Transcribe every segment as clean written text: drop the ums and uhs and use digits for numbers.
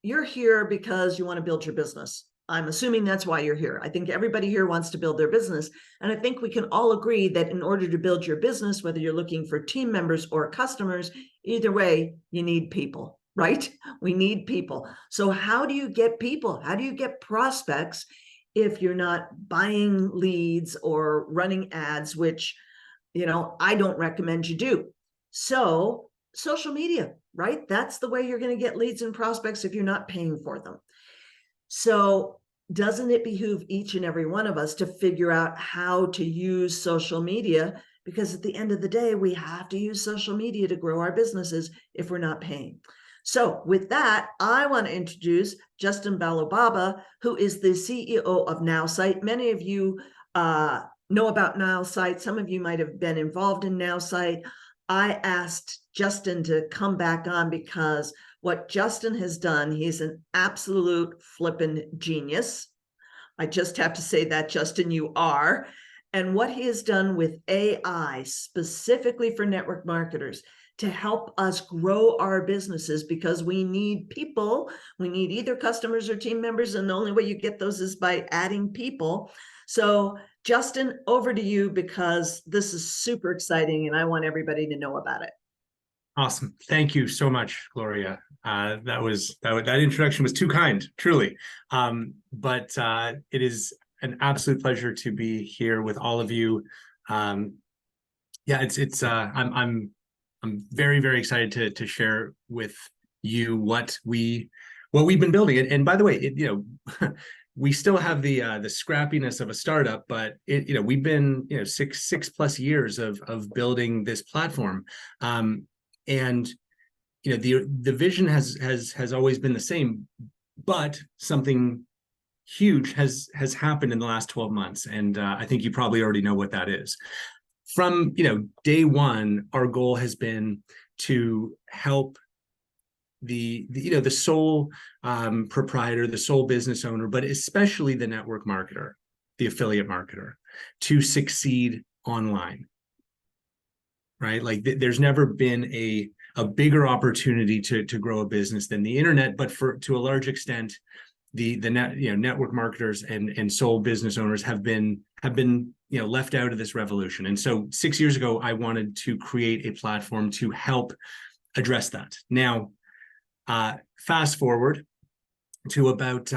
you're here because you want to build your business. I'm assuming that's why you're here. I think everybody here wants to build their business. And I think we can all agree that in order to build your business, whether you're looking for team members or customers, either way, you need people, right? We need people. So how do you get people? How do you get prospects if you're not buying leads or running ads, which, I don't recommend you do. So social media, right? That's the way you're going to get leads and prospects if you're not paying for them. So doesn't it behoove each and every one of us to figure out how to use social media? Because at the end of the day, we have to use social media to grow our businesses if we're not paying. So with that, I want to introduce Justin Balobaba, who is the CEO of NowSite. Many of you know about NowSite. Some of you might have been involved in NowSite. I asked Justin to come back on because what Justin has done, he's an absolute flippin' genius. I just have to say that, Justin, you are. And what he has done with AI, specifically for network marketers, to help us grow our businesses, because we need people. We need either customers or team members, and the only way you get those is by adding people. So Justin, over to you, because this is super exciting and I want everybody to know about it. Awesome. Thank you so much, Gloria. That introduction was too kind, truly. But it is an absolute pleasure to be here with all of you. I'm very, very excited to share with you what we've been building. And by the way, we still have the scrappiness of a startup, but we've been six plus years of building this platform. And the vision has always been the same, but something huge has happened in the last 12 months, and I think you probably already know what that is. From day one, our goal has been to help the sole proprietor, the sole business owner, but especially the network marketer, the affiliate marketer, to succeed online. Right? Like there's never been a bigger opportunity to grow a business than the internet, but to a large extent, the network marketers and sole business owners have been left out of this revolution. And so 6 years ago, I wanted to create a platform to help address that. Now, fast forward to about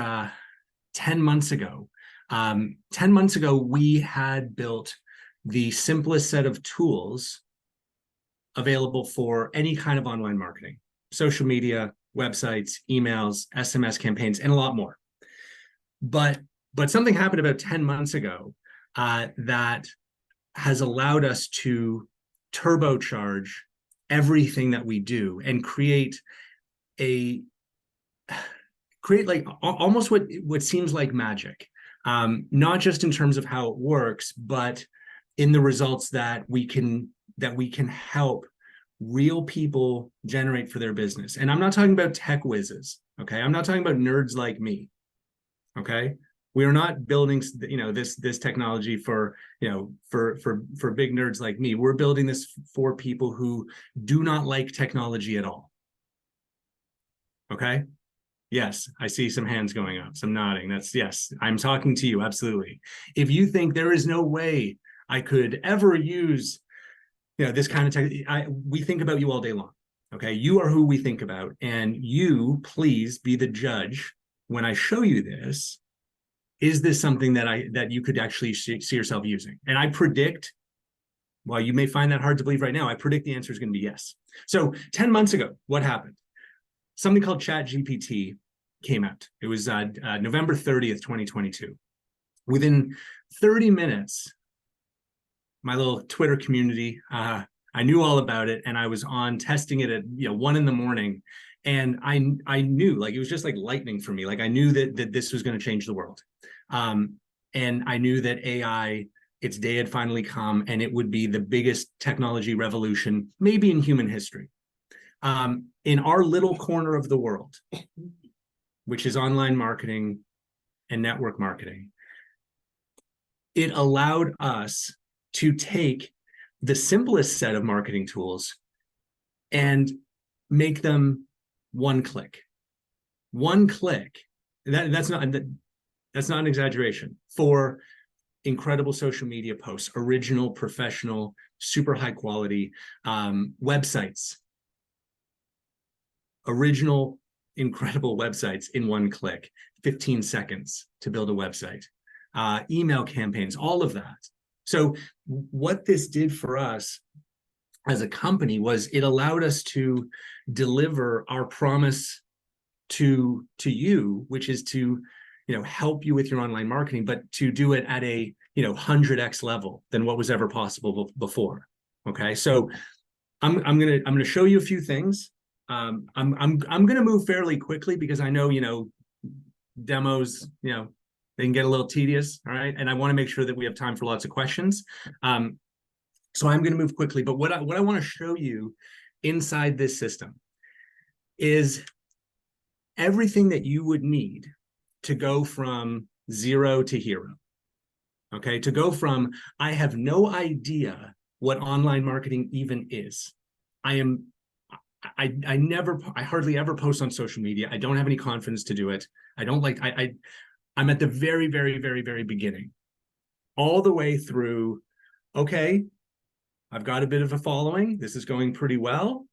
10 months ago. 10 months ago, we had built the simplest set of tools available for any kind of online marketing: social media, websites, emails, SMS campaigns, and a lot more. But something happened about 10 months ago that has allowed us to turbocharge everything that we do and create like almost what seems like magic, not just in terms of how it works, but in the results that we can help real people generate for their business. And I'm not talking about tech whizzes, okay? I'm not talking about nerds like me, okay? We are not building, this technology for big nerds like me. We're building this for people who do not like technology at all, okay? Yes, I see some hands going up, some nodding. That's yes, I'm talking to you, absolutely. If you think there is no way I could ever use this kind of tech, we think about you all day long, okay? You are who we think about, and you, please be the judge when I show you this. Is this something that you could actually see yourself using? And I predict, while you may find that hard to believe right now, I predict the answer is going to be yes. So 10 months ago, what happened? Something called ChatGPT came out. It was November 30th, 2022. Within 30 minutes, my little Twitter community, I knew all about it, and I was on testing it at 1 a.m, and I knew, like, it was just like lightning for me. Like, I knew that this was going to change the world, and I knew that AI, its day had finally come, and it would be the biggest technology revolution maybe in human history. In our little corner of the world, which is online marketing and network marketing, it allowed us to take the simplest set of marketing tools and make them one click. one click, that's not an exaggeration, for incredible social media posts, original, professional, super high quality websites, original, incredible websites in one click, 15 seconds to build a website, email campaigns, all of that. So what this did for us as a company was it allowed us to deliver our promise to you, which is to help you with your online marketing, but to do it at a 100x level than what was ever possible before. Okay, so I'm gonna show you a few things. I'm gonna move fairly quickly because I know demos they can get a little tedious. All right, and I want to make sure that we have time for lots of questions. So I'm going to move quickly, but what I want to show you inside this system is everything that you would need to go from zero to hero. Okay, to go from I have no idea what online marketing even is. I hardly ever post on social media. I don't have any confidence to do it. I'm at the very, very, very, very beginning, all the way through. Okay, I've got a bit of a following. This is going pretty well.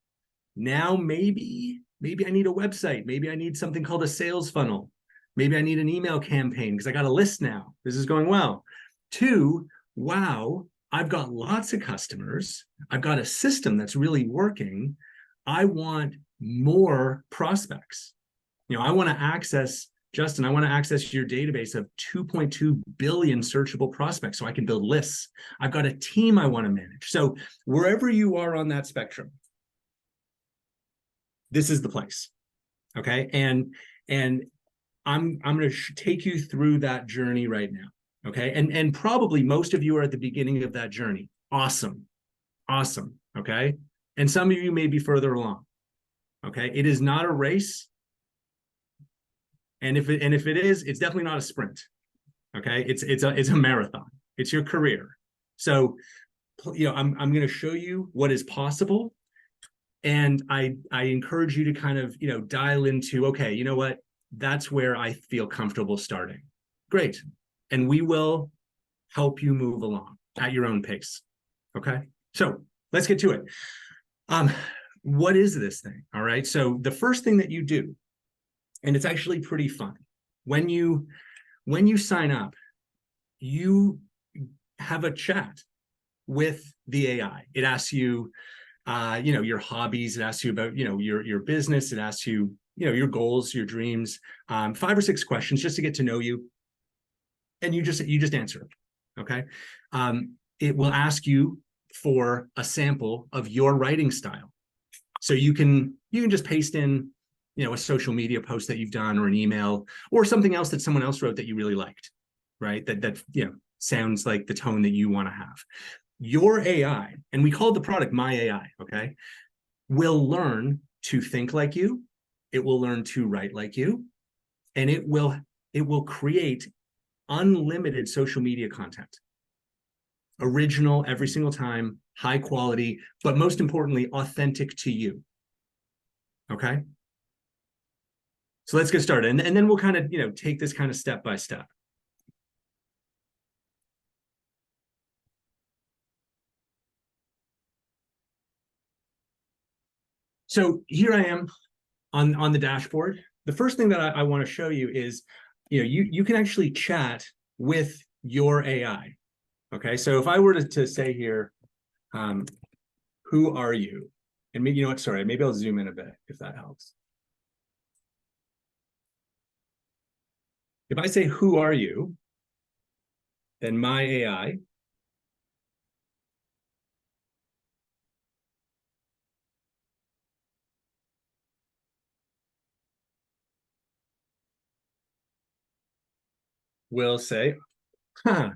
Now maybe I need a website. Maybe I need something called a sales funnel. Maybe I need an email campaign because I got a list now. This is going well. 2, wow, I've got lots of customers. I've got a system that's really working. I want more prospects. I want to access, Justin, I want to access your database of 2.2 billion searchable prospects so I can build lists. I've got a team I want to manage. So wherever you are on that spectrum, this is the place. Okay. And I'm going to take you through that journey right now. Okay. And probably most of you are at the beginning of that journey. Awesome. Okay. And some of you may be further along. Okay. It is not a race. And if it is, it's definitely not a sprint. Okay. It's a marathon. It's your career. So, I'm going to show you what is possible. And I encourage you to kind of, dial into, okay, you know what? That's where I feel comfortable starting. Great. And we will help you move along at your own pace. Okay. So let's get to it. What is this thing? All right. So the first thing that you do, and it's actually pretty fun, when you sign up, you have a chat with the AI. It asks you, your hobbies. It asks you about, your business. It asks you, your goals, your dreams, 5 or 6 questions just to get to know you. And you just answer it. Okay. It will ask you for a sample of your writing style. So you can just paste in, a social media post that you've done or an email or something else that someone else wrote that you really liked, right? That sounds like the tone that you want to have. Your AI, and we call the product My AI, okay, will learn to think like you. It will learn to write like you, and it will create unlimited social media content. Original every single time, high quality, but most importantly, authentic to you. Okay. So let's get started. And then we'll kind of, take this kind of step by step. So here I am on the dashboard. The first thing that I want to show you is, you can actually chat with your AI. Okay. So if I were to say here, who are you? And maybe, sorry, maybe I'll zoom in a bit if that helps. If I say, who are you? Then my AI will say, huh,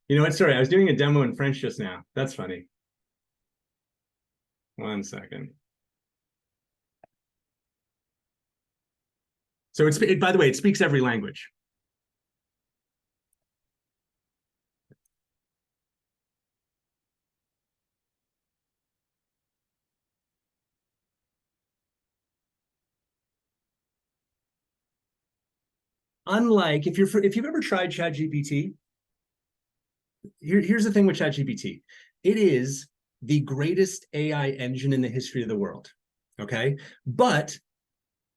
you know what? Sorry, I was doing a demo in French just now. That's funny. 1 second. So by the way, it speaks every language. unlike if you've ever tried ChatGPT, here's the thing with ChatGPT. It is the greatest AI engine in the history of the world. Okay. But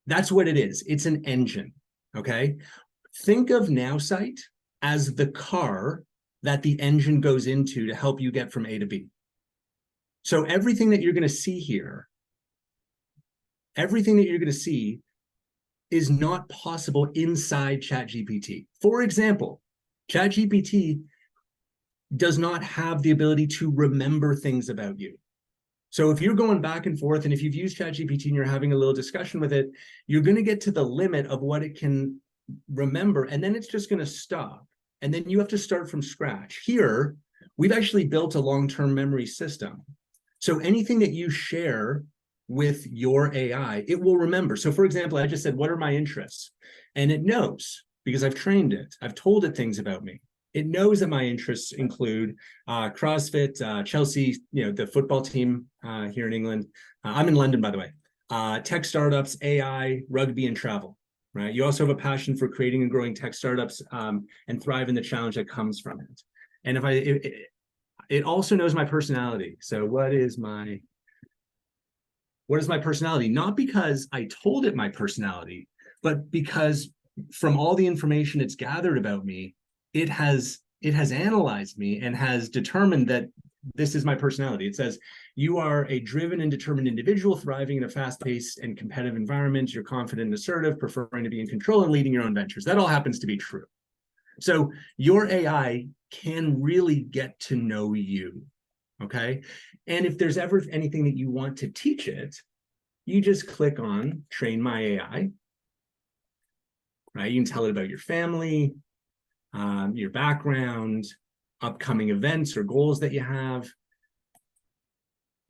that's what it is. It's an engine. Okay. Think of NowSite as the car that the engine goes into to help you get from A to B. So everything that you're going to see here, everything that you're going to see is not possible inside ChatGPT. For example, ChatGPT does not have the ability to remember things about you. So if you're going back and forth, and if you've used ChatGPT and you're having a little discussion with it, you're going to get to the limit of what it can remember, and then it's just going to stop. And then you have to start from scratch. Here, we've actually built a long-term memory system. So anything that you share with your AI, it will remember. So for example, I just said, what are my interests? And it knows because I've trained it. I've told it things about me. It knows that my interests include CrossFit, Chelsea, the football team here in England. I'm in London, by the way. Tech startups, AI, rugby, and travel. Right. You also have a passion for creating and growing tech startups and thrive in the challenge that comes from it. And it also knows my personality. So what is my personality? Not because I told it my personality, but because from all the information it's gathered about me, it has analyzed me and has determined that this is my personality. It says, you are a driven and determined individual thriving in a fast-paced and competitive environment. You're confident and assertive, preferring to be in control and leading your own ventures. That all happens to be true. So your AI can really get to know you, okay? And if there's ever anything that you want to teach it, you just click on Train My AI, right? You can tell it about your family, your background, upcoming events or goals that you have.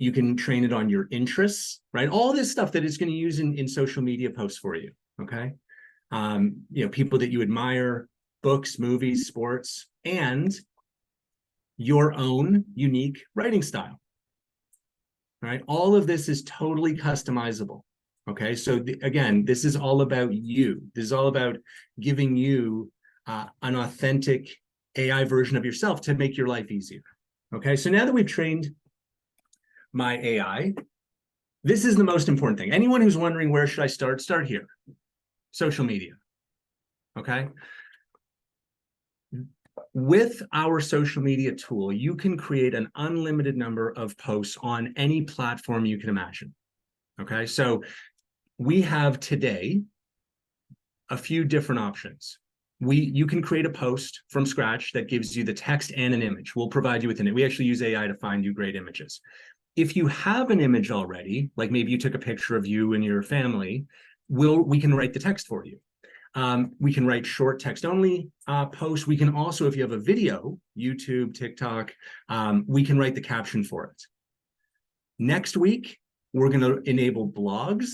You can train it on your interests, right? All this stuff that it's going to use in social media posts for you, okay? People that you admire, books, movies, sports, and your own unique writing style, right? All of this is totally customizable, okay? So again, this is all about you. This is all about giving you an authentic AI version of yourself to make your life easier, okay? So now that we've trained my AI, this is the most important thing. Anyone who's wondering where should I start here. Social media, okay? With our social media tool, you can create an unlimited number of posts on any platform you can imagine, okay? So we have today a few different options. You can create a post from scratch that gives you the text and an image. We'll provide you with it. We actually use AI to find you great images. If you have an image already, like maybe you took a picture of you and your family, we can write the text for you. We can write short text only posts. We can also, if you have a video, YouTube, TikTok, we can write the caption for it. Next week, we're going to enable blogs.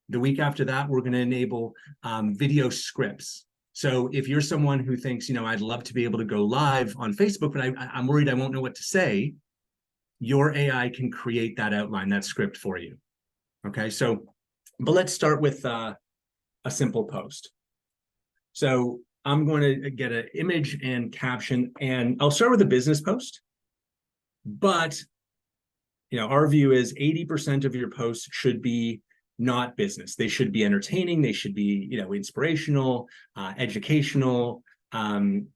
The week after that, we're going to enable video scripts. So if you're someone who thinks, I'd love to be able to go live on Facebook, but I'm worried I won't know what to say, your AI can create that outline, that script for you. Okay, but let's start with a simple post. So I'm going to get an image and caption, and I'll start with a business post. But, our view is 80% of your posts should be not business. They should be entertaining. They should be, inspirational, educational. And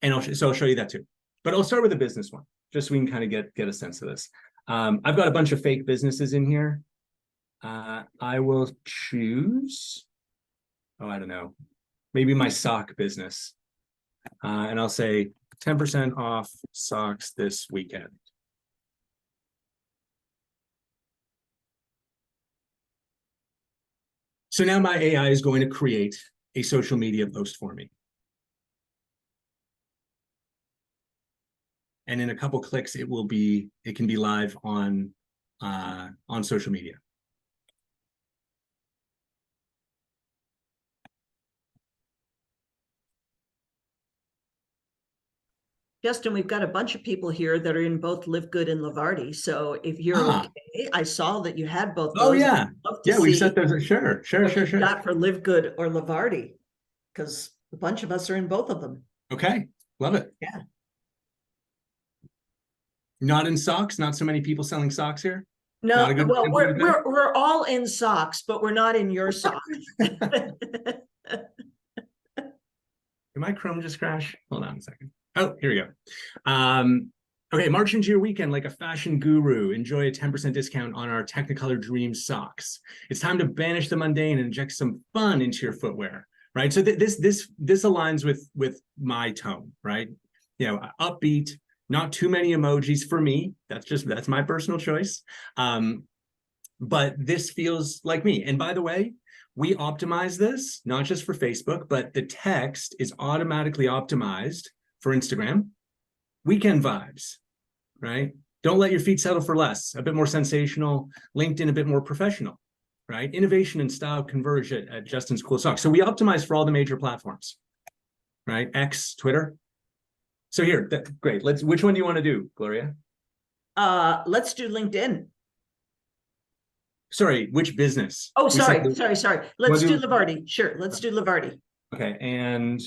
I'll show you that too. But I'll start with a business one, just so we can kind of get a sense of this. I've got a bunch of fake businesses in here. I will choose, I don't know, maybe my sock business. And I'll say 10% off socks this weekend. So now my AI is going to create a social media post for me. And in a couple clicks, it can be live on social media. Justin, we've got a bunch of people here that are in both Live Good and Livardi. So if you're okay, I saw that you had both those. Oh yeah, I'd love to we see set those. Sure. got for Live Good or Livardi. because a bunch of us are in both of them. Okay, love it. Yeah. Not in socks. Not so many people selling socks here. No, Not a good well, example of that? we're all in socks, but we're not in your socks. Did my Chrome just crash? Hold on a second. Oh, here we go. Okay, march into your weekend like a fashion guru. Enjoy a 10% discount on our Technicolor Dream socks. It's time to banish the mundane and inject some fun into your footwear, right? So this aligns with my tone, right? You know, upbeat, not too many emojis for me. That's my personal choice. But this feels like me. And by the way, we optimize this not just for Facebook, but the text is automatically optimized for Instagram. Weekend vibes, right? Don't let your feet settle for less. A bit more sensational. LinkedIn, a bit more professional, right? Innovation and style converge at Justin's Cool Socks. So we optimize for all the major platforms, right? X, Twitter. So here, great. Which one do you want to do, Gloria? Let's do LinkedIn. Sorry, which business? Oh, sorry. Let's do Lavardi. Sure, let's do Lavardi. Okay, and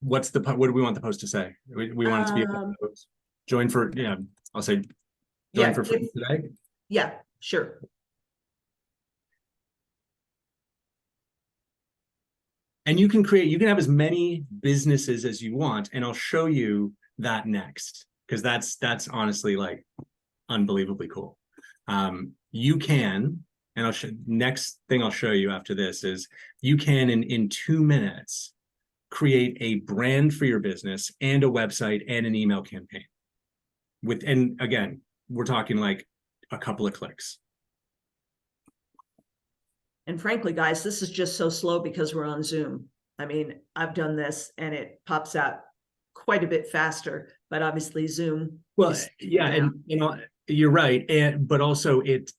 what do we want the post to say? We want it to be a post. Join for, yeah, I'll say join for free today. Yeah, sure. And you can have as many businesses as you want, and I'll show you that next, because that's honestly like unbelievably cool. You can, and next thing I'll show you after this is you can in 2 minutes create a brand for your business and a website and an email campaign and again, we're talking like a couple of clicks. And frankly, guys, this is just so slow because we're on Zoom. I mean, I've done this and it pops out quite a bit faster, but obviously Zoom. Well, yeah, and you know, you're right, but also it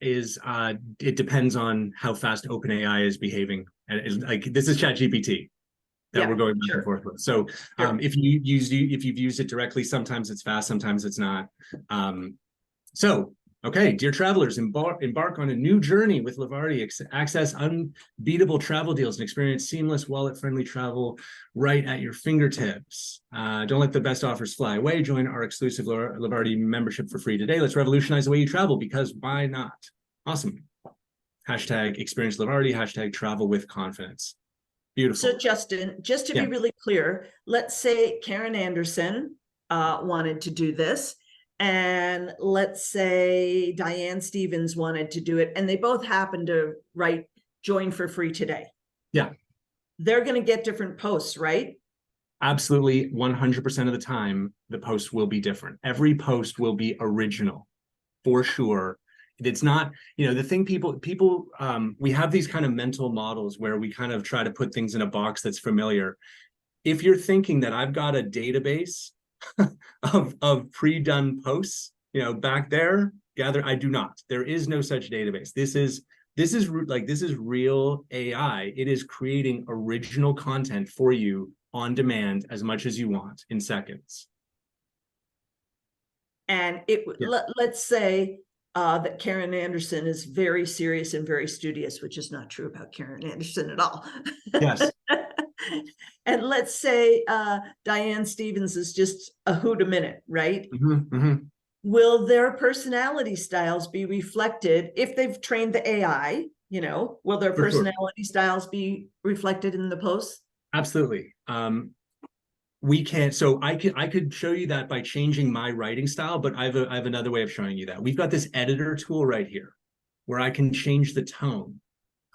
depends on how fast OpenAI is behaving. And like this is ChatGPT that we're going back and forth with. So if you've used it directly, sometimes it's fast, sometimes it's not. Okay, dear travelers, embark on a new journey with Lavardi. Access unbeatable travel deals and experience seamless, wallet-friendly travel right at your fingertips. Don't let the best offers fly away. Join our exclusive Lavardi membership for free today. Let's revolutionize the way you travel, because why not? Awesome. Hashtag experience Lavardi, hashtag travel with confidence. Beautiful. So Justin, just to be really clear, let's say Karen Anderson wanted to do this, and let's say Diane Stevens wanted to do it, and they both happen to write join for free today. Yeah. They're going to get different posts, right? Absolutely. 100% of the time, the post will be different. Every post will be original, for sure. It's not, you know, the thing people we have these kind of mental models where we kind of try to put things in a box that's familiar. If you're thinking that I've got a database of pre-done posts, you know, back there, I do not. There is no such database. This is real AI. It is creating original content for you on demand as much as you want in seconds. And let's say that Karen Anderson is very serious and very studious, which is not true about Karen Anderson at all. Yes. And let's say Diane Stevens is just a hoot a minute, right? Mm-hmm, mm-hmm. Will their personality styles be reflected if they've trained the AI? You know, will their personality styles be reflected in the posts? Absolutely. We can't. So I could show you that by changing my writing style, but I have another way of showing you that. We've got this editor tool right here where I can change the tone.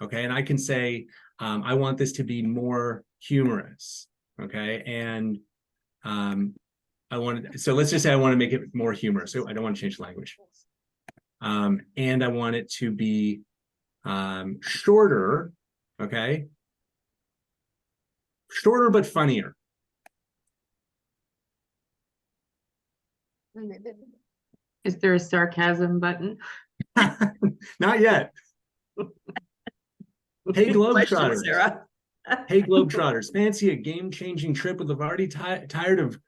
Okay, and I can say I want this to be more humorous. Okay, and so let's just say I want to make it more humorous. So I don't want to change the language. And I want it to be shorter. Okay, shorter but funnier. Is there a sarcasm button? Not yet. Hey, Globetrotters. Hey, Globetrotters. Fancy a game-changing trip with Lavardi? Tired of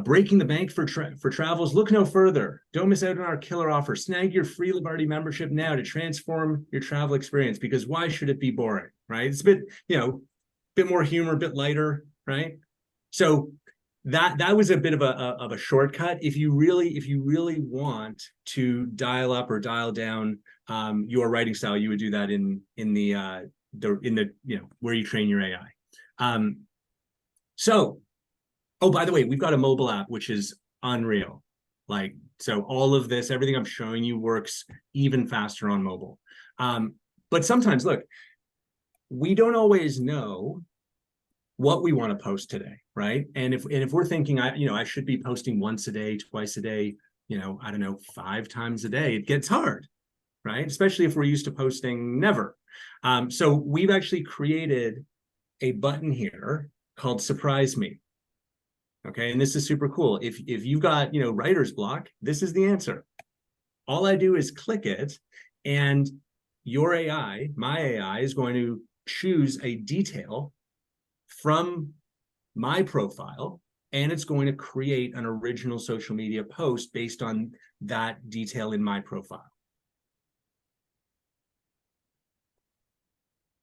Breaking the bank for travels. Look no further. Don't miss out on our killer offer. Snag your free Labardi membership now to transform your travel experience, because why should it be boring, right? It's a bit, bit more humor, a bit lighter, right? So that was a bit of a shortcut. If you really want to dial up or dial down your writing style, you would do that in the where you train your AI. So, oh, by the way, we've got a mobile app, which is unreal. Like, so all of this, everything I'm showing you works even faster on mobile. But sometimes, look, we don't always know what we want to post today, right? And if we're thinking, I should be posting once a day, twice a day, I don't know, 5 times a day, it gets hard, right? Especially if we're used to posting never. So we've actually created a button here called Surprise Me. Okay, and this is super cool. If you've got writer's block, this is the answer. All I do is click it, and your AI, my AI, is going to choose a detail from my profile, and it's going to create an original social media post based on that detail in my profile.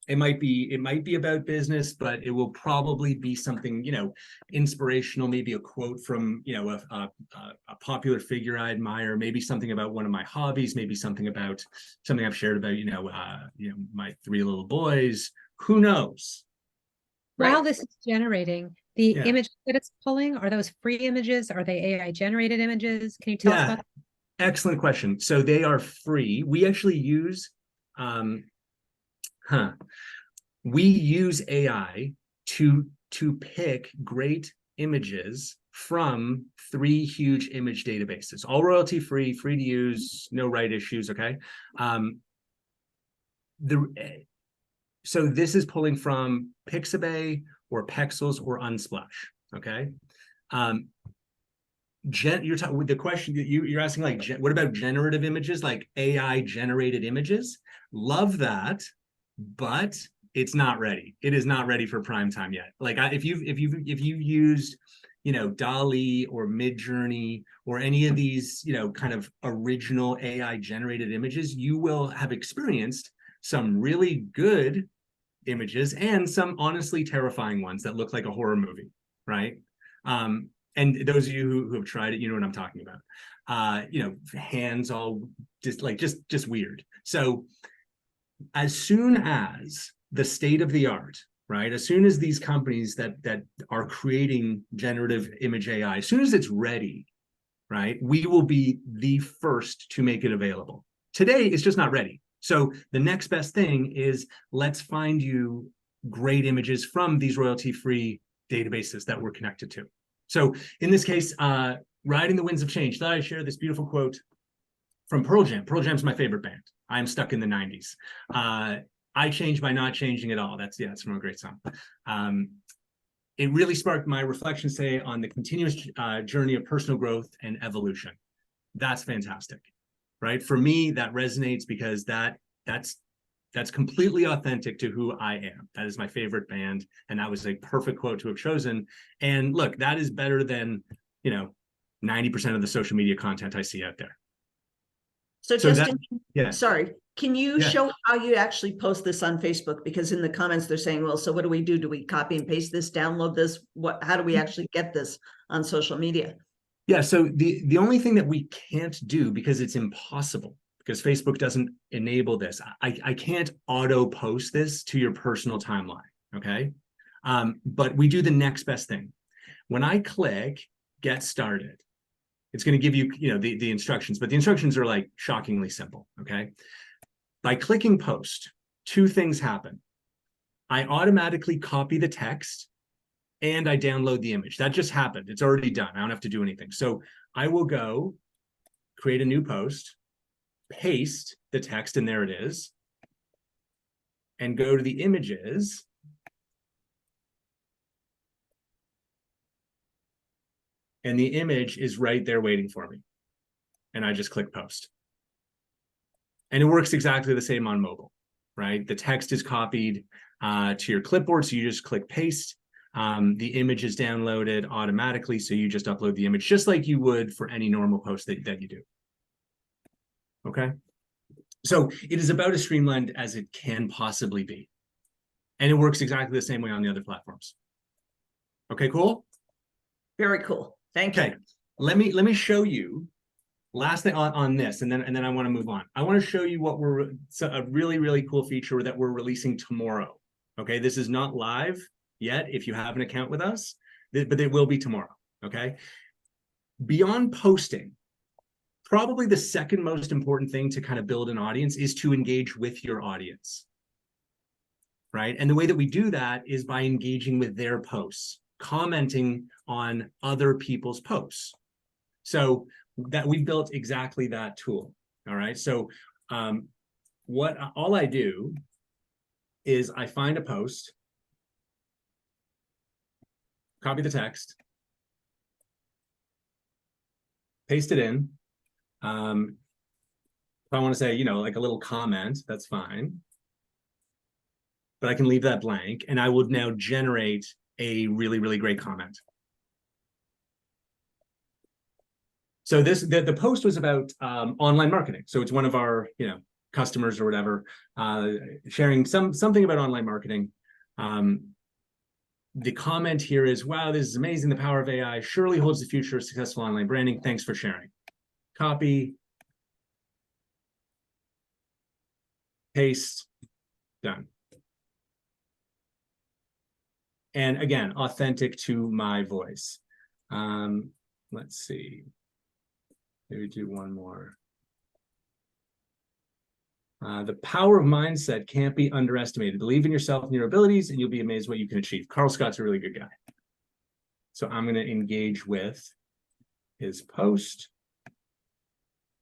It might be about business, but it will probably be something, inspirational, maybe a quote from, a popular figure I admire, maybe something about one of my hobbies, maybe something I've shared about, my 3 little boys. Who knows? While Right. this is generating the images that it's pulling, are those free images? Are they AI generated images? Can you tell us about that? Excellent question. So they are free. We actually use, we use AI to pick great images from 3 huge image databases, all royalty free, free to use, no right issues. Okay. So this is pulling from Pixabay or Pexels or Unsplash. Okay. You're talking, the question that you're asking, like, what about generative images, like AI generated images? Love that, but it's not ready. It is not ready for prime time yet. Like, if you've used, DALL-E or Midjourney or any of these, kind of original AI generated images, you will have experienced some really good images and some honestly terrifying ones that look like a horror movie, right? And those of you who have tried it, you know what I'm talking about. Hands all just weird. So as soon as the state of the art, right? As soon as these companies that are creating generative image AI, as soon as it's ready, right, we will be the first to make it available. Today, it's just not ready. So the next best thing is, let's find you great images from these royalty-free databases that we're connected to. So in this case, Riding the Winds of Change, thought I'd share this beautiful quote from Pearl Jam. Pearl Jam's my favorite band. I'm stuck in the 90s. I change by not changing at all. That's from a great song. It really sparked my reflections today on the continuous journey of personal growth and evolution. That's fantastic, right? For me, that resonates because that's completely authentic to who I am. That is my favorite band, and that was a perfect quote to have chosen. And look, that is better than 90% of the social media content I see out there. So Justin, yeah. Sorry, can you show how you actually post this on Facebook? Because in the comments they're saying, well, so what do we do? Do we copy and paste this, download this? How do we actually get this on social media? Yeah, so the only thing that we can't do, because it's impossible, because Facebook doesn't enable this, I can't auto post this to your personal timeline, okay? But we do the next best thing. When I click Get Started, it's going to give you, the instructions, but the instructions are like shockingly simple, okay? By clicking Post, 2 things happen. I automatically copy the text and I download the image. That just happened. It's already done. I don't have to do anything. So I will go create a new post, paste the text, and there it is, and go to the images. And the image is right there waiting for me. And I just click Post. And it works exactly the same on mobile, right? The text is copied to your clipboard, so you just click Paste. The image is downloaded automatically, so you just upload the image just like you would for any normal post that you do. Okay, so it is about as streamlined as it can possibly be, and it works exactly the same way on the other platforms. Okay, cool. Very cool. Thank you. Okay, let me show you last thing on this, and then I want to move on. I want to show you what a really cool feature that we're releasing tomorrow. Okay, this is not live yet if you have an account with us, but it will be tomorrow. Okay, beyond posting, probably the second most important thing to kind of build an audience is to engage with your audience, right? And the way that we do that is by engaging with their posts, commenting on other people's posts. So that we built exactly that tool. All right. So all I do is I find a post, copy the text, paste it in. If I want to say, like a little comment, that's fine. But I can leave that blank, and I will now generate a really great comment. So the post was about online marketing. So it's one of our customers or whatever sharing something about online marketing. The comment here is, wow, this is amazing. The power of AI surely holds the future of successful online branding. Thanks for sharing. Copy, paste, done. And again, authentic to my voice. Let's see. Maybe do one more. The power of mindset can't be underestimated. Believe in yourself and your abilities, and you'll be amazed what you can achieve. Carl Scott's a really good guy. So I'm going to engage with his post,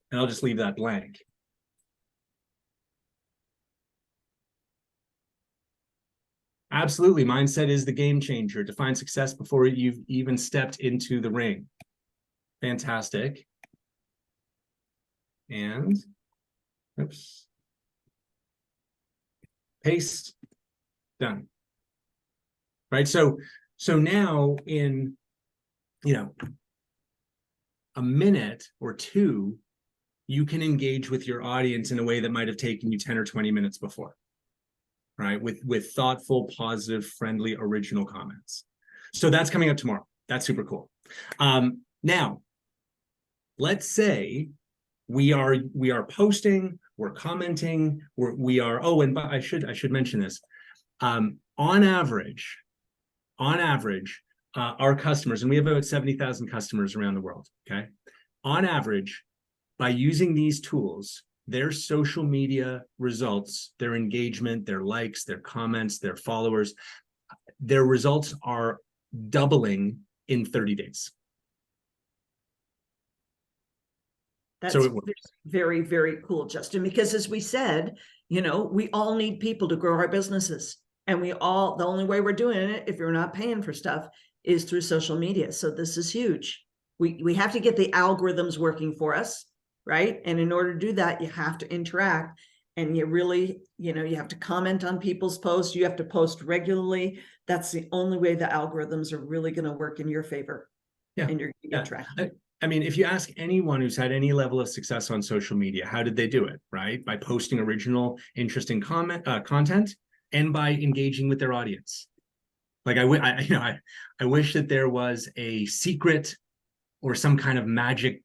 and I'll just leave that blank. Absolutely, mindset is the game changer. Define success before you've even stepped into the ring. Fantastic. And, oops. Paste, done. Right, so now in a minute or two, you can engage with your audience in a way that might have taken you 10 or 20 minutes before, right? With thoughtful, positive, friendly, original comments. So that's coming up tomorrow. That's super cool. Now, let's say we are posting, we're commenting, we are. Oh, and I should mention this. On average, our customers, and we have about 70,000 customers around the world. Okay, on average, by using these tools, their social media results, their engagement, their likes, their comments, their followers, their results are doubling in 30 days. That's so it works. very cool, Justin, because as we said, we all need people to grow our businesses. And the only way we're doing it, if you're not paying for stuff, is through social media. So this is huge. We have to get the algorithms working for us, right? And in order to do that, you have to interact, and you really, you have to comment on people's posts. You have to post regularly. That's the only way the algorithms are really going to work in your favor. Yeah. And you're going to get traction. I mean, if you ask anyone who's had any level of success on social media, how did they do it, right? By posting original, interesting content, and by engaging with their audience. Like I wish that there was a secret or some kind of magic,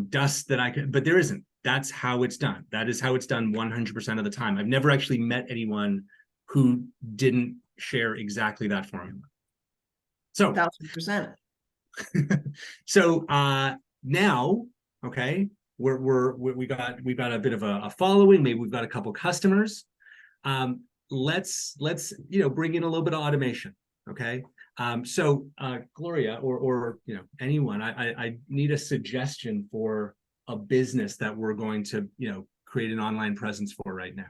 dust that I could, but there isn't. That's how it's done. That is how it's done 100% of the time. I've never actually met anyone who didn't share exactly that formula. So 1,000%. So now, okay, we've got a bit of a following. Maybe we've got a couple customers. Let's bring in a little bit of automation. Okay. So Gloria or anyone, I need a suggestion for a business that we're going to create an online presence for right now.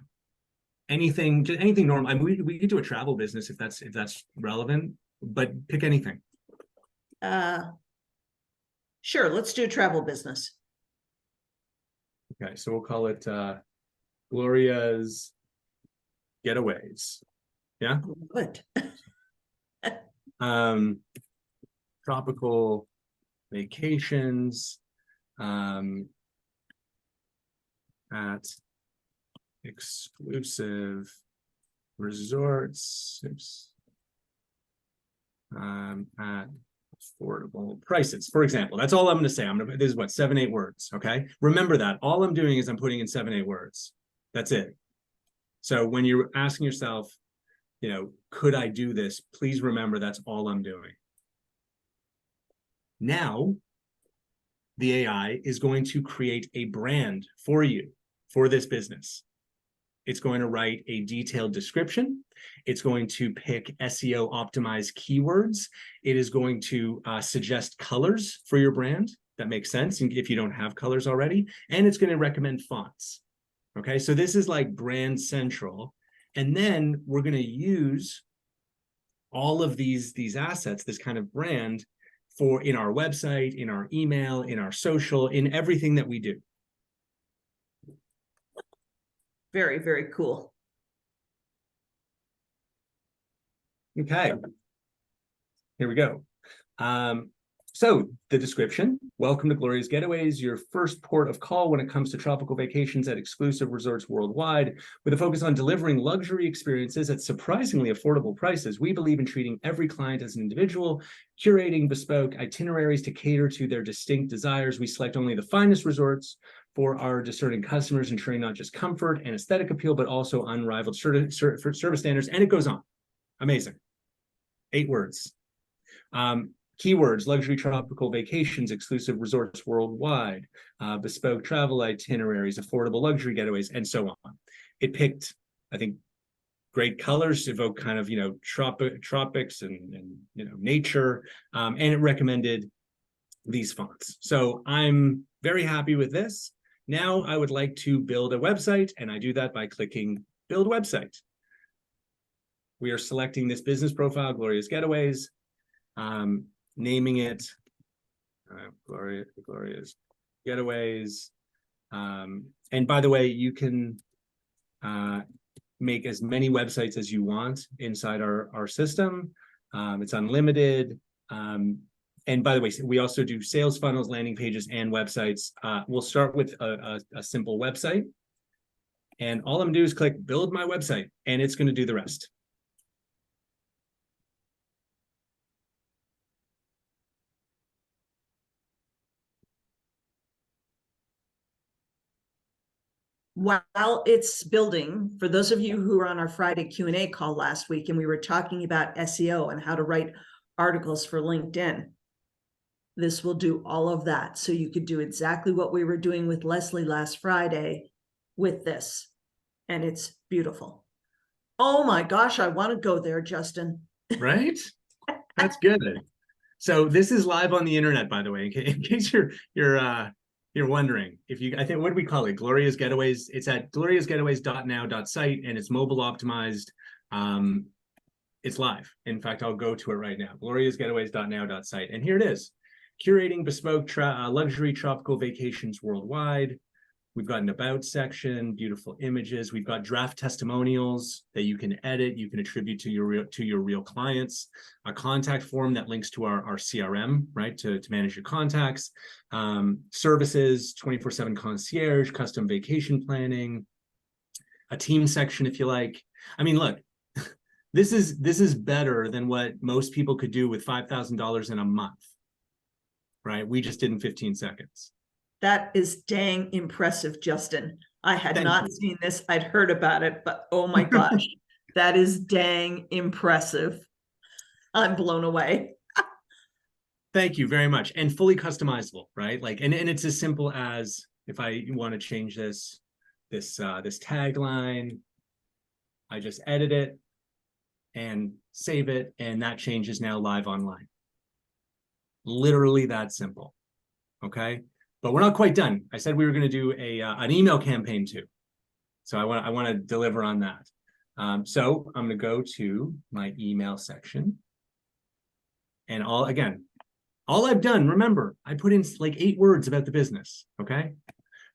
Anything normal. I mean, we could do a travel business if that's relevant, but pick anything. Sure, let's do a travel business. Okay, so we'll call it Gloria's Getaways. Yeah. Good. Tropical vacations at exclusive resorts at affordable prices, for example. That's all I'm going to say. This is what, 7-8 words. Okay, remember that. All I'm doing is I'm putting in 7-8 words. That's it. So when you're asking yourself, you know, could I do this, please remember that's all I'm doing. Now the AI is going to create a brand for you for this business. It's going to write a detailed description. It's going to pick SEO optimized keywords. It is going to suggest colors for your brand. That makes sense if you don't have colors already. And it's going to recommend fonts. Okay, so this is like brand central. And then we're going to use all of these assets, this kind of brand, for in our website, in our email, in our social, in everything that we do. Very, very cool. Okay, here we go. So the description: welcome to Gloria's Getaways, your first port of call when it comes to tropical vacations at exclusive resorts worldwide. With a focus on delivering luxury experiences at surprisingly affordable prices, we believe in treating every client as an individual, curating bespoke itineraries to cater to their distinct desires. We select only the finest resorts for our discerning customers, ensuring not just comfort and aesthetic appeal, but also unrivaled service standards. And it goes on. Amazing. 8 words. Keywords: luxury tropical vacations, exclusive resorts worldwide, bespoke travel itineraries, affordable luxury getaways, and so on. It picked, I think, great colors to evoke kind of, you know, tropics and you know, nature, and it recommended these fonts. So I'm very happy with this. Now I would like to build a website, and I do that by clicking Build Website. We are selecting this business profile, Gloria's Getaways, naming it Gloria's Getaways. And by the way, you can make as many websites as you want inside our system. It's unlimited. And by the way, we also do sales funnels, landing pages, and websites. We'll start with a simple website. And all I'm gonna do is click Build My Website, and it's gonna do the rest. While it's building, for those of you who were on our Friday Q&A call last week, and we were talking about SEO and how to write articles for LinkedIn, this will do all of that. So you could do exactly what we were doing with Leslie last Friday with this. And it's beautiful. Oh my gosh, I want to go there, Justin. Right? That's good. So this is live on the internet, by the way, in case you're wondering. If you, I think, what do we call it? Gloria's Getaways. It's at gloriasgetaways.now.site, and it's mobile optimized. It's live. In fact, I'll go to it right now. gloriasgetaways.now.site, and here it is. Curating bespoke luxury tropical vacations worldwide. We've got an about section, beautiful images. We've got draft testimonials that you can edit, you can attribute to your real clients. A contact form that links to our CRM, right, to manage your contacts. Services, 24/7 concierge, custom vacation planning, a team section if you like. I mean, look, this is better than what most people could do with $5,000 in a month, right? We just did in 15 seconds. That is dang impressive, Justin. I had not seen this. I'd heard about it, but oh my gosh, that is dang impressive. I'm blown away. Thank you very much. And fully customizable, right? Like, and it's as simple as, if I want to change this tagline, I just edit it and save it, and that change is now live online. Literally that simple. Okay. But we're not quite done. I said we were going to do an email campaign too. So I want to deliver on that. So I'm going to go to my email section. And all I've done, remember, I put in like 8 words about the business, okay?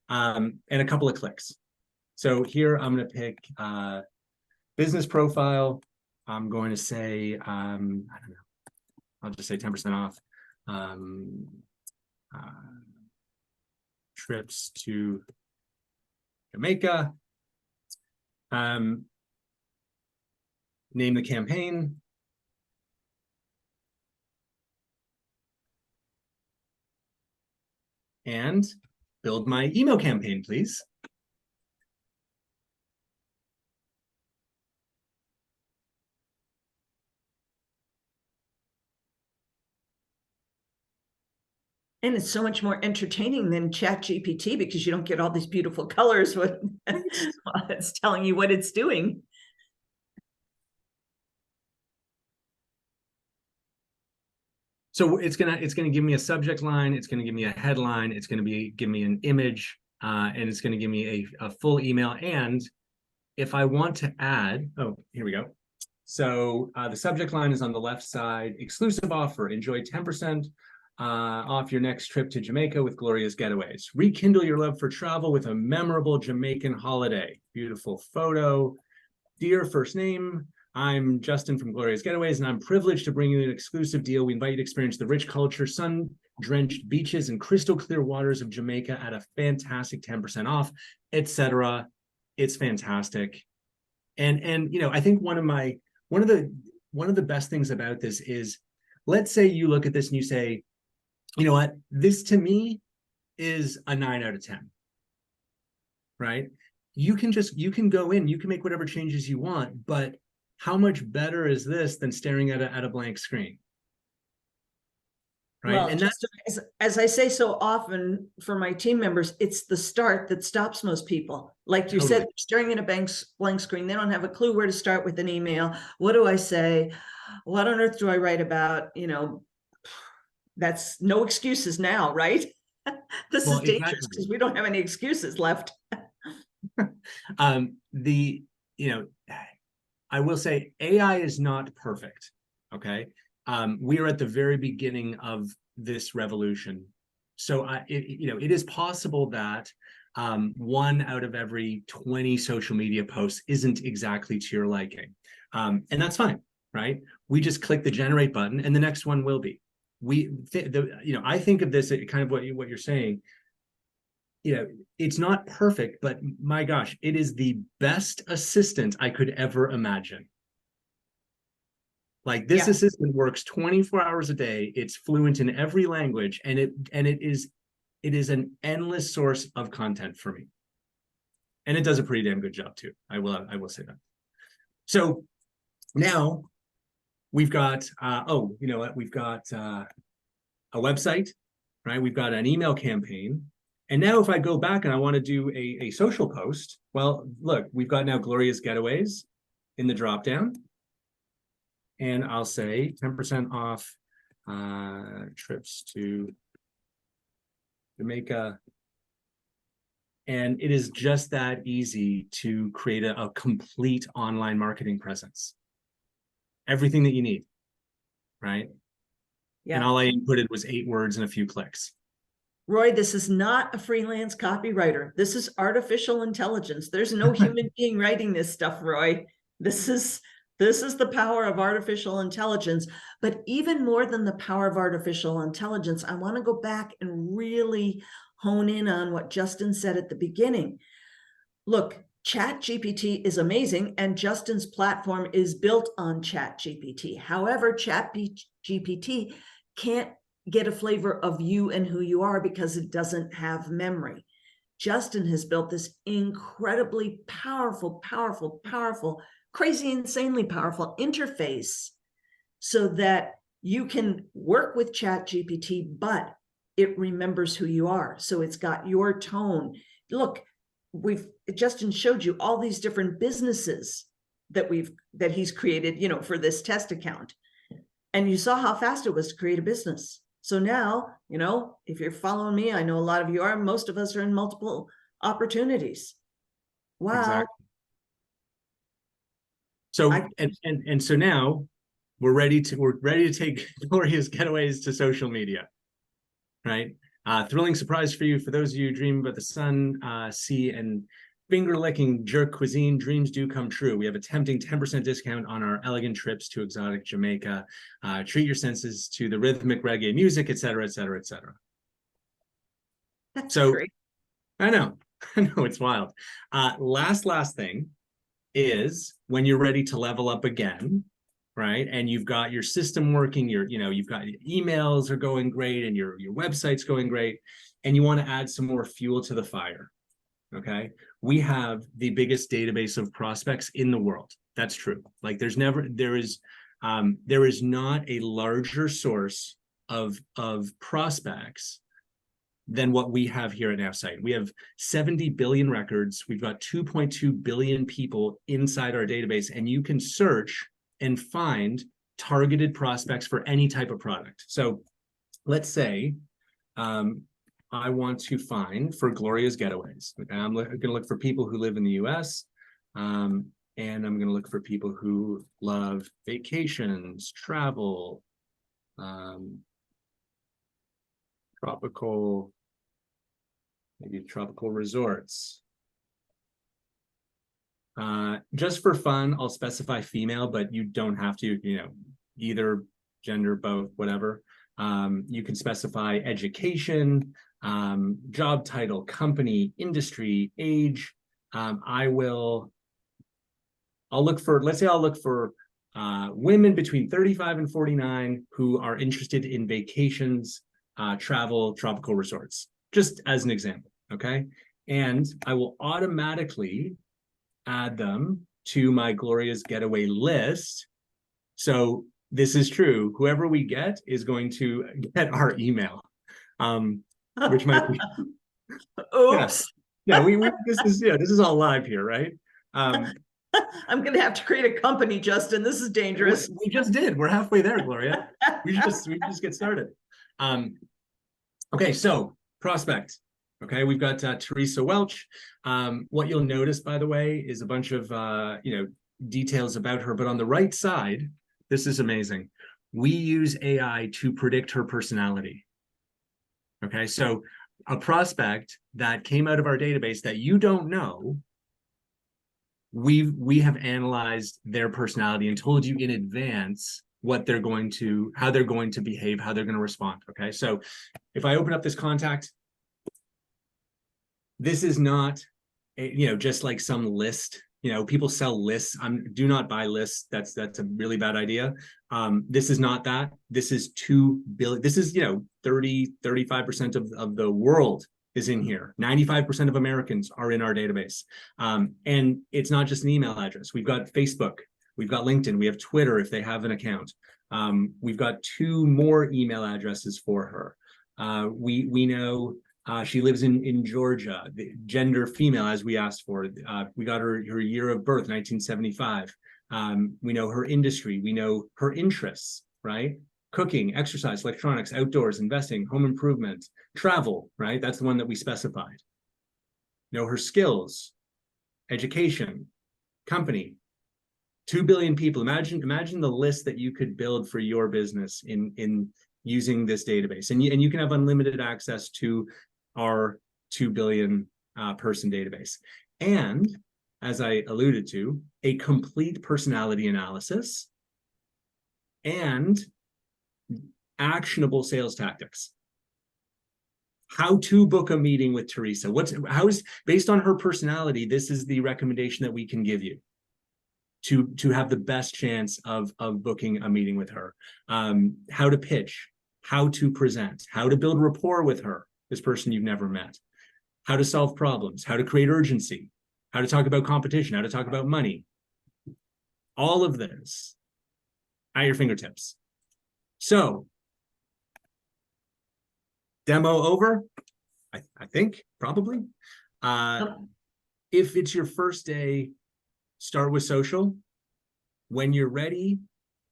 And a couple of clicks. So here I'm going to pick business profile. I'm going to say, I don't know, I'll just say 10% off trips to Jamaica. Name the campaign. And build my email campaign, please. And it's so much more entertaining than ChatGPT because you don't get all these beautiful colors when it's telling you what it's doing. So it's gonna give me a subject line, it's gonna give me a headline, it's gonna give me an image, and it's gonna give me a full email. And if I want to add, oh, here we go. So the subject line is on the left side, exclusive offer, enjoy 10% off your next trip to Jamaica with Gloria's Getaways. Rekindle your love for travel with a memorable Jamaican holiday. Beautiful photo. Dear first name, I'm Justin from Gloria's Getaways, and I'm privileged to bring you an exclusive deal. We invite you to experience the rich culture, sun-drenched beaches, and crystal clear waters of Jamaica at a fantastic 10% off, etc. It's fantastic. And you know, I think one of the best things about this is, let's say you look at this and you say, you know what, this to me is a 9 out of 10, right? You can go in, you can make whatever changes you want, but how much better is this than staring at a blank screen? Right. Well, and just as I say so often for my team members, it's the start that stops most people. Like you said, staring at a blank screen, they don't have a clue where to start with an email. What do I say? What on earth do I write about? You know, that's no excuses now, right? This is dangerous because we don't have any excuses left. You know, I will say AI is not perfect. Okay. We are at the very beginning of this revolution. So, you know, it is possible that 1 out of every 20 social media posts isn't exactly to your liking. And that's fine, right? We just click the generate button and the next one will be. You know, I think of this kind of what you're saying. You know, it's not perfect, but my gosh, it is the best assistant I could ever imagine. Like this assistant works 24 hours a day. It's fluent in every language, and it is an endless source of content for me. And it does a pretty damn good job too. I will say that. So now we've got oh, you know what? We've got a website, right? We've got an email campaign. And now if I go back and I want to do a social post, well, look, we've got now Gloria's Getaways in the dropdown. And I'll say 10% off trips to Jamaica. And it is just that easy to create a complete online marketing presence. Everything that you need, right? Yeah. And all I inputted was 8 words and a few clicks. Roy, this is not a freelance copywriter. This is artificial intelligence. There's no human being writing this stuff, Roy. This is the power of artificial intelligence. But even more than the power of artificial intelligence, I want to go back and really hone in on what Justin said at the beginning. Look, ChatGPT is amazing, and Justin's platform is built on ChatGPT. However, ChatGPT can't get a flavor of you and who you are because it doesn't have memory. Justin has built this incredibly powerful, crazy, insanely powerful interface so that you can work with ChatGPT, but it remembers who you are. So it's got your tone. Look, Justin showed you all these different businesses that he's created, you know, for this test account. And you saw how fast it was to create a business. So now, you know, if you're following me, I know a lot of you are, most of us are in multiple opportunities. Wow. Exactly. So, and so now we're ready to take Gloria's Getaways to social media, right? Thrilling surprise for you. For those of you who dream about the sun, sea, and finger-licking jerk cuisine, dreams do come true. We have a tempting 10% discount on our elegant trips to exotic Jamaica. Treat your senses to the rhythmic reggae music, et cetera, et cetera, et cetera. That's So great. I know, it's wild. Last thing is when you're ready to level up again, right? And you've got your system working, you've got your emails are going great and your website's going great, and you want to add some more fuel to the fire. Okay. We have the biggest database of prospects in the world. That's true. Like there is not a larger source of prospects than what we have here at NowSite. We have 70 billion records. We've got 2.2 billion people inside our database, and you can search and find targeted prospects for any type of product. So let's say I want to find for Gloria's Getaways. I'm going to look for people who live in the US, and I'm going to look for people who love vacations, travel, maybe tropical resorts. Just for fun, I'll specify female, but you don't have to, either gender, both, whatever. You can specify education, job title, company, industry, age. I'll look for women between 35 and 49 who are interested in vacations, travel, tropical resorts, just as an example, okay? And I will automatically add them to my Gloria's Getaway list. So this is true. Whoever we get is going to get our email, which might be. Oops. Yeah. This is all live here, right? I'm going to have to create a company, Justin. This is dangerous. We just did. We're halfway there, Gloria. we just get started. Okay, so prospect. Okay, we've got Teresa Welch. What you'll notice, by the way, is a bunch of details about her. But on the right side, this is amazing. We use AI to predict her personality. Okay, so a prospect that came out of our database that you don't know, we have analyzed their personality and told you in advance how they're going to behave, how they're going to respond. Okay, so if I open up this contact, this is not just like some list. People sell lists. Do not buy lists. That's a really bad idea. This is not that. This is 2 billion. This is 35% of the world is in here. 95% of Americans are in our database. And it's not just an email address. We've got Facebook, we've got LinkedIn, we have Twitter if they have an account. We've got 2 more email addresses for her. We know she lives in Georgia, the gender female, as we asked for. We got her year of birth, 1975. We know her industry. We know her interests, right? Cooking, exercise, electronics, outdoors, investing, home improvement, travel, right? That's the one that we specified. Know her skills, education, company. 2 billion people. Imagine the list that you could build for your business in using this database. And you can have unlimited access to our 2 billion person database. And as I alluded to, a complete personality analysis and actionable sales tactics. How to book a meeting with Teresa. How is based on her personality, this is the recommendation that we can give you to have the best chance of booking a meeting with her. How to pitch, how to present, how to build rapport with her, this person you've never met, how to solve problems, how to create urgency, how to talk about competition, how to talk about money. All of this at your fingertips. So, demo over, I think, probably. If it's your first day, start with social. When you're ready,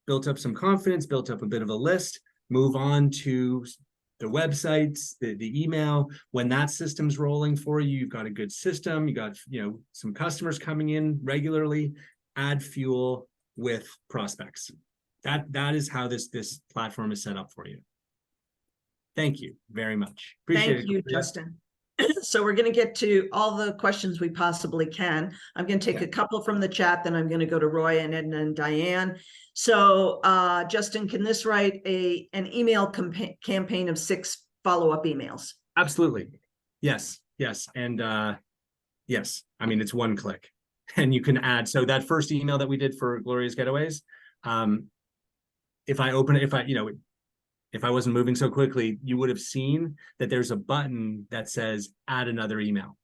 built up some confidence, built up a bit of a list, move on to the websites, the email. When that system's rolling for you, you've got a good system, you got some customers coming in regularly, add fuel with prospects. That is how this platform is set up for you. Thank you very much. Appreciate it. Thank you, Justin. So we're going to get to all the questions we possibly can. I'm going to take a couple from the chat, then I'm going to go to Roy and Edna and Diane. So Justin, can this write an email campaign of 6 follow-up emails? Absolutely. Yes. And yes, I mean, it's one click and you can add. So that first email that we did for Gloria's Getaways, if I open it, if I wasn't moving so quickly, you would have seen that there's a button that says add another email.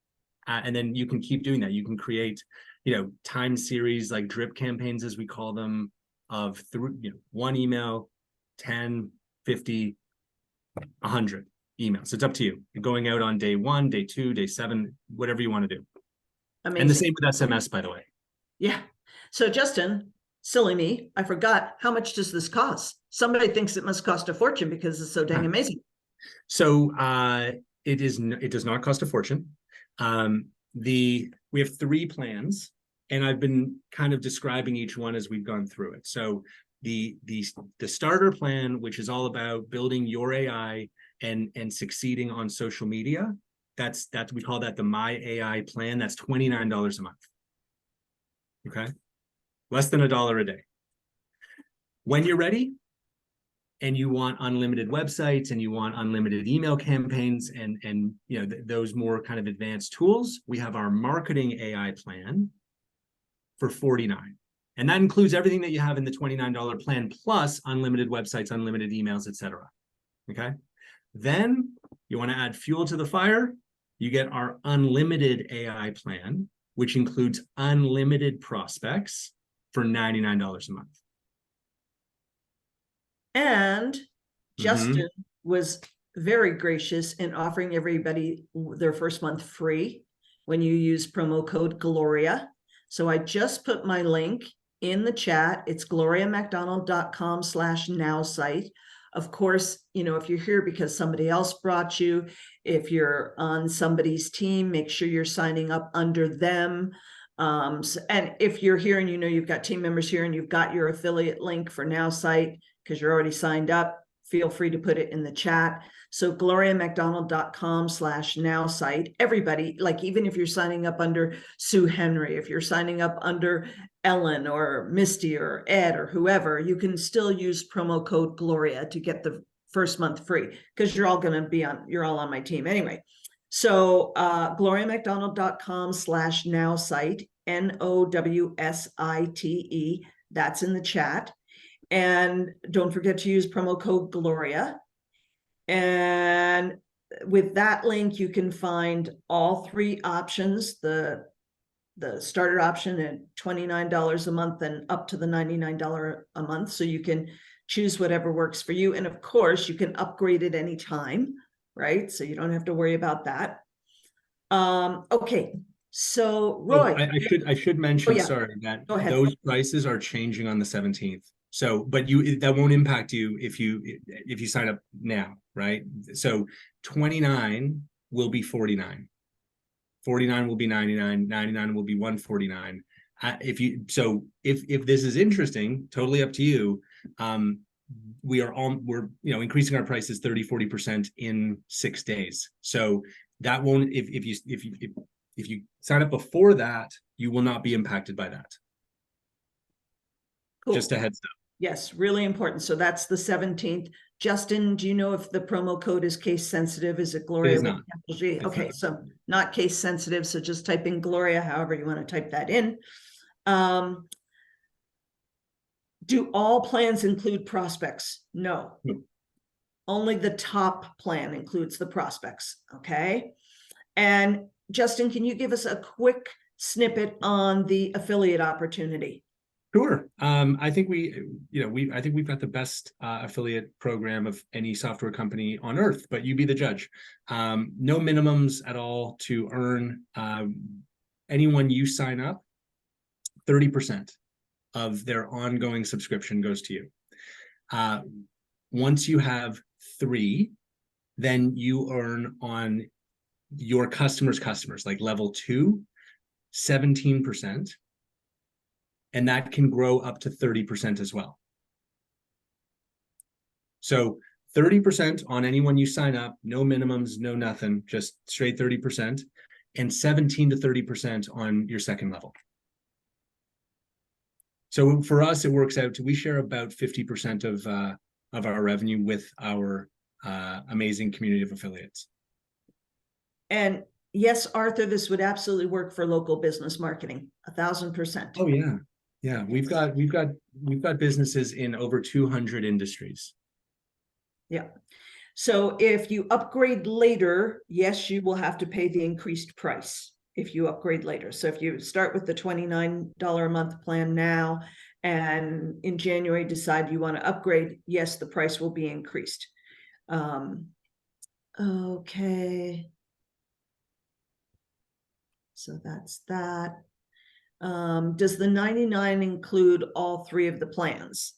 And then you can keep doing that. You can create, time series, like drip campaigns, as we call them, of one email, 10, 50, 100 emails. It's up to you. You're going out on day 1, day 2, day 7, whatever you want to do. Amazing. And the same with SMS, by the way. Yeah. So Justin, silly me, I forgot, how much does this cost? Somebody thinks it must cost a fortune because it's so dang amazing. So it does not cost a fortune. We have 3 plans, and I've been kind of describing each one as we've gone through it. So the starter plan, which is all about building your AI and succeeding on social media, that's we call that the My AI plan. That's $29 a month. Okay, less than $1 a day. When you're ready and you want unlimited websites and you want unlimited email campaigns and those more kind of advanced tools, we have our marketing AI plan for $49. And that includes everything that you have in the $29 plan, plus unlimited websites, unlimited emails, etc. Okay. Then you want to add fuel to the fire, you get our unlimited AI plan, which includes unlimited prospects for $99 a month. And Justin was very gracious in offering everybody their first month free when you use promo code Gloria. So I just put my link in the chat. It's gloriamacdonald.com/NowSite. Of course, if you're here because somebody else brought you, if you're on somebody's team, make sure you're signing up under them. And if you're here and you've got team members here and you've got your affiliate link for NowSite because you're already signed up, feel free to put it in the chat. So gloriamacdonald.com/NowSite. Everybody, like even if you're signing up under Sue Henry, if you're signing up under Ellen or Misty or Ed or whoever, you can still use promo code Gloria to get the first month free because you're all on my team anyway. So gloriamacdonald.com/NowSite, NOWSITE, that's in the chat. And don't forget to use promo code Gloria. And with that link, you can find all 3 options, the starter option at $29 a month and up to the $99 a month. So you can choose whatever works for you. And of course, you can upgrade at any time, right? So you don't have to worry about that. Okay. So Roy. I should mention, sorry, that those prices are changing on the 17th. So, but that won't impact you if you sign up now, right? So 29 will be 49. 49 will be 99, 99 will be 149. If this is interesting, totally up to you. We're increasing our prices 30-40% in 6 days. So that won't, if you sign up before that, you will not be impacted by that. Cool. Just a heads up. Yes, really important. So that's the 17th. Justin, do you know if the promo code is case sensitive? Is it Gloria? It is not. Okay, so not case sensitive. So just type in Gloria, however you want to type that in. Do all plans include prospects? No. Only the top plan includes the prospects. Okay. And Justin, can you give us a quick snippet on the affiliate opportunity? Sure. I think I think we've got the best affiliate program of any software company on earth, but you be the judge. No minimums at all to earn. Anyone you sign up, 30% of their ongoing subscription goes to you. Once you have 3, then you earn on your customers, like level 2, 17%. And that can grow up to 30% as well. So 30% on anyone you sign up, no minimums, no nothing, just straight 30%, and 17 to 30% on your second level. So for us, it works out to, we share about 50% of our revenue with our amazing community of affiliates. And yes, Arthur, this would absolutely work for local business marketing, 1,000%. Oh yeah. Yeah, we've got businesses in over 200 industries. Yeah. So if you upgrade later, yes, you will have to pay the increased price if you upgrade later. So if you start with the $29 a month plan now, and in January decide you want to upgrade, yes, the price will be increased. Okay. So that's that. Does the 99 include all three of the plans?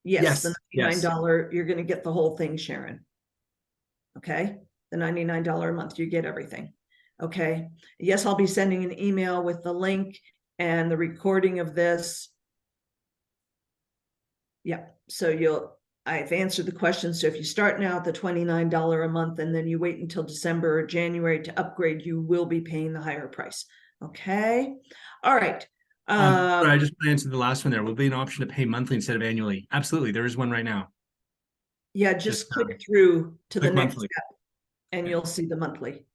Yes, the $99, you're going to get the whole thing, Sharon. Okay, the $99 a month, you get everything. Okay, yes, I'll be sending an email with the link and the recording of this. Yeah, so I've answered the question. So if you start now at the $29 a month and then you wait until December or January to upgrade, you will be paying the higher price. Okay, all right. I just answered the last one there. Will be an option to pay monthly instead of annually. Absolutely, there is one right now. Yeah, just click through to the next monthly. step and you'll see the monthly.